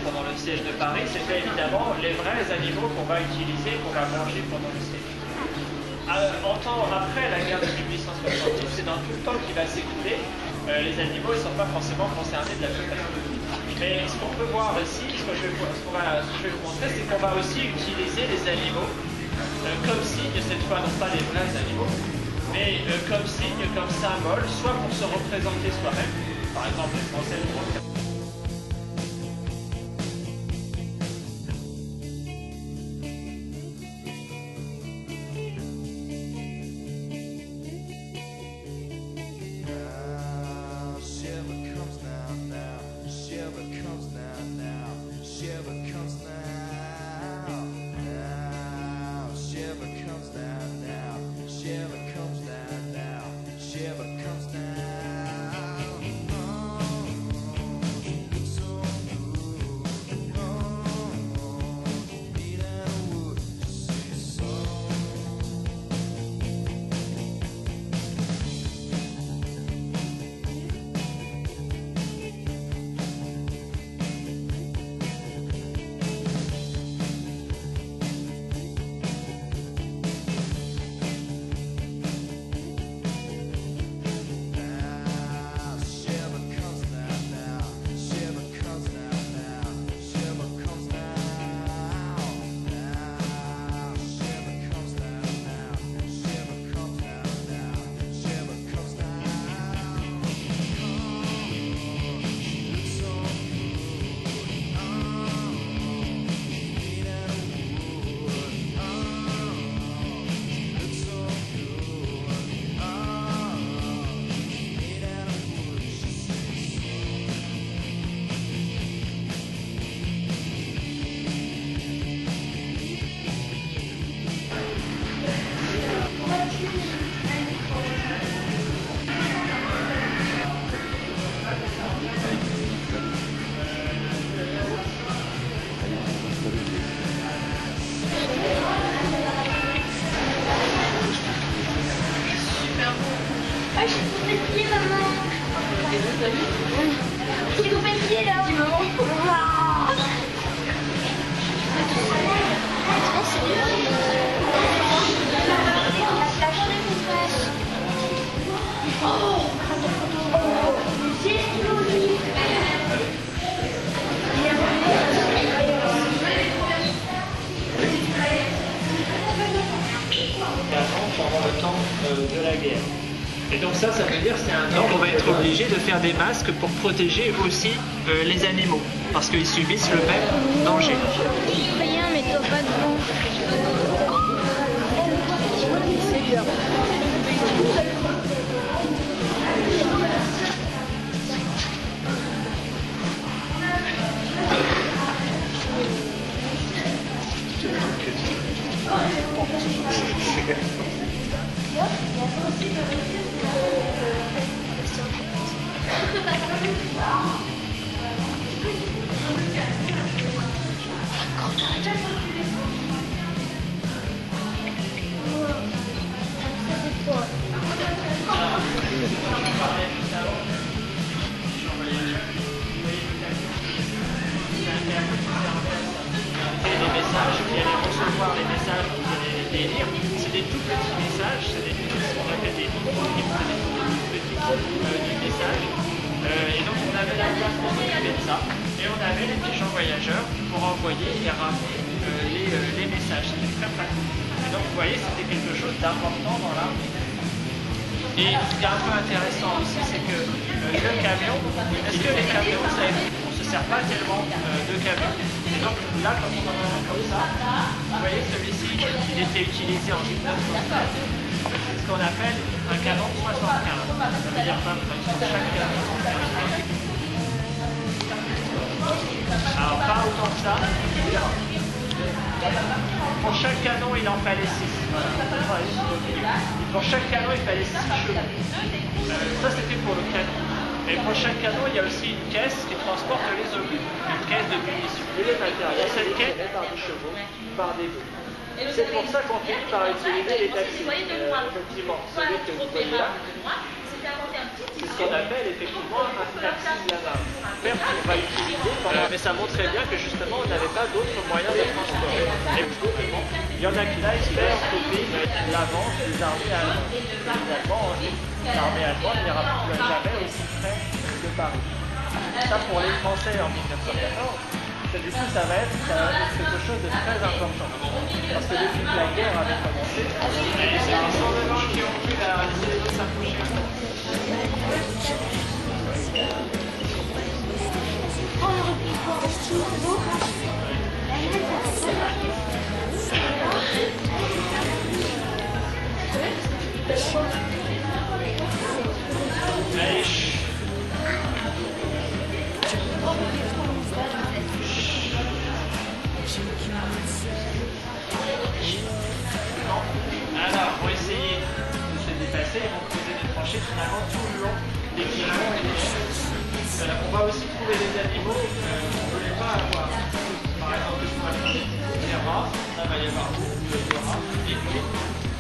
pendant le siège de Paris, c'était évidemment les vrais animaux qu'on va utiliser, qu'on va manger pendant le siège. Après la guerre de 1870, c'est dans tout le temps qui va s'écouler, les animaux ne sont pas forcément concernés de la même façon. Mais ce qu'on peut voir ici, ce que je vais vous montrer, c'est qu'on va aussi utiliser les animaux comme signe, cette fois non pas les vrais animaux, mais comme signe, comme symbole, soit pour se représenter soi-même, par exemple les Français le font. Ah, je suis coupée maman. Je suis coupée là. Dis maman. Pendant le temps de la guerre. Et donc ça veut dire que c'est un temps où on va être obligé de faire des masques pour protéger aussi les animaux, parce qu'ils subissent le même danger. Rien, mais toi pas devant. C'est bien. Les messages, vous allez les lire, c'est des tout petits messages, c'est des ce qu'on appelle des messages. Et donc on avait la place pour s'occuper de ça, et on avait les pigeons voyageurs pour envoyer et ramener les messages. C'était très pratique. Et donc vous voyez, c'était quelque chose d'important dans l'armée. Et ce qui est un peu intéressant aussi, c'est que le camion, est-ce que les camions, on ne se sert pas tellement de camions? Et donc là, quand on en a un comme ça, vous voyez, celui-ci, il était utilisé en 1975. C'est ce qu'on appelle un canon 75. Ça veut dire pas sur chaque canon. Alors pas autant que ça. Pour chaque canon, il en fallait 6. Pour chaque canon, il fallait 6 chevaux. Ça, c'était pour le canon. Et pour chaque canon, il y a aussi une caisse qui transporte les obus. Une caisse de munitions. Et les matériaux. Cette caisse est par des chevaux, par des bœufs. C'est pour ça qu'on finit par utiliser les taxis. Effectivement, celui que vous voyez là. C'est ce qu'on appelle effectivement un taxi lama. On va utiliser, mais ça montrait bien que justement on n'avait pas d'autres moyens de transport. Et il y en a qui là espèrent stopper l'avance des armées allemandes. Finalement, l'armée allemande n'ira jamais aussi près de Paris. Ça pour les Français en 1914. Du coup, ça va être quelque chose de très important. Parce que depuis que la guerre avait commencé, c'est les rassemblements qui ont pu laisser les autres s'approcher. Allez, chut. Alors, pour essayer de se dépasser, ils vont creuser des tranchées finalement tout le long des guillemets et des chutes. On va aussi trouver des animaux qu'on ne voulait pas avoir. Par exemple, les rats, là va y avoir beaucoup de rats, des nuits,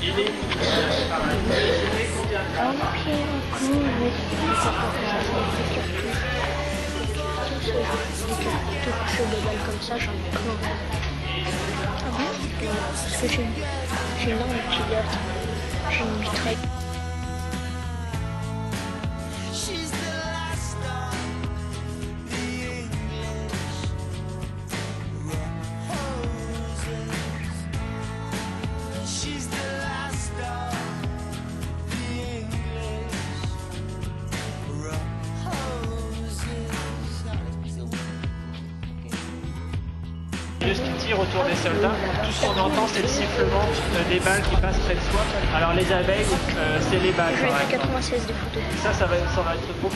et les pareil. Et combien de rats par toucher des balles comme ça, j'en ai plein. Ah bon? Parce que j'ai une arme pilote. J'ai une mitraille. Qui tire autour des soldats, tout ce qu'on entend c'est le sifflement des balles qui passent près de soi. Alors les abeilles, c'est les balles. Je vais faire 96 des photos. Ça va être beau.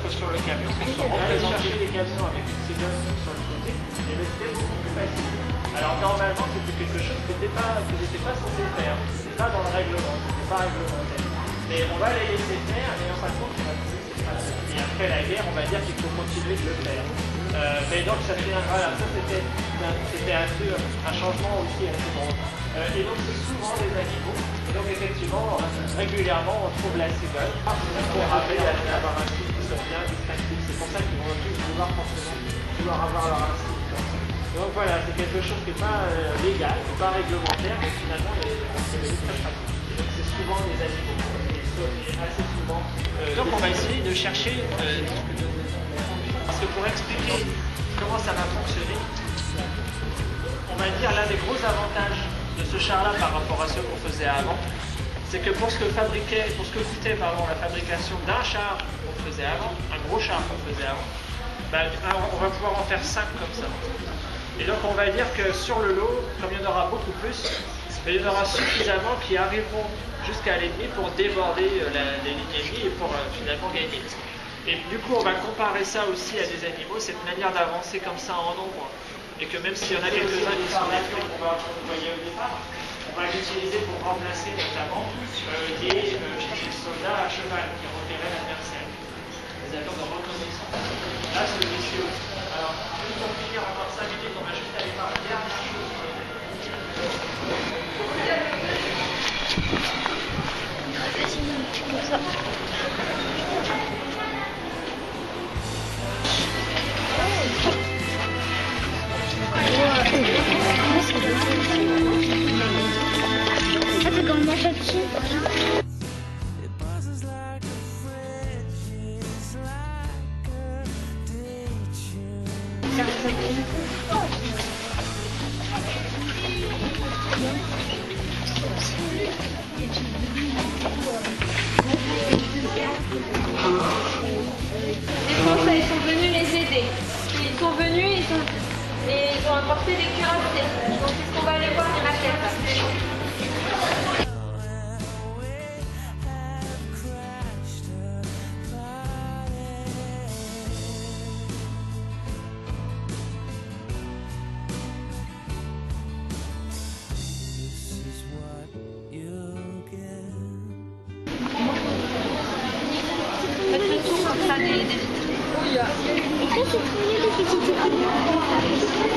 Sur le camion, on va chercher les camions avec une cigale sur le côté, et c'était beaucoup plus facile. Alors normalement c'était quelque chose que n'était pas censé faire, c'était pas dans le règlement, c'était pas réglementaire. Mais on va les laisser faire, et en fin de compte on va trouver que c'est pratique. Et après la guerre, on va dire qu'il faut continuer de le faire. Mais donc ça fait voilà, ça c'était un changement aussi assez grand. Et donc c'est souvent des animaux. Et donc effectivement, régulièrement on trouve la cigale pour rappeler d'avoir un signe qui soit bien distinctif. C'est pour ça qu'ils vont tous vouloir avoir leur insigne. Donc voilà, c'est quelque chose qui n'est pas légal, pas réglementaire, mais finalement c'est très pratique. Et donc c'est souvent des animaux, et assez souvent. Donc on va essayer de chercher, parce que pour expliquer comment ça va fonctionner, on va dire l'un des gros avantages de ce char-là par rapport à ceux qu'on faisait avant, c'est que pour ce que coûtait la fabrication d'un char qu'on faisait avant, un gros char qu'on faisait avant, on va pouvoir en faire 5 comme ça. Et donc on va dire que sur le lot, comme il y en aura beaucoup plus, il y en aura suffisamment qui arriveront jusqu'à l'ennemi pour déborder les lignes ennemies et pour finalement gagner. Et du coup on va comparer ça aussi à des animaux, cette manière d'avancer comme ça en nombre. Et que même s'il y en a quelques-uns qui sont détruits, on va voyez au départ, On va l'utiliser pour remplacer notamment les soldats à cheval qui repéraient l'adversaire. Les avions de reconnaissance. Là, celui-ci aussi. Alors, juste pour finir encore 5 minutes, on va juste aller voir la dernière chose. Comme ça. Ça fait comme un châtier. Les Français, ils sont venus les aider. Ils sont venus, ils ont apporté des cuirassés. Donc c'est ce qu'on va aller voir les maquettes. Faites le tour comme ça des vitres. Et ça, c'est trouvé des petites écoles.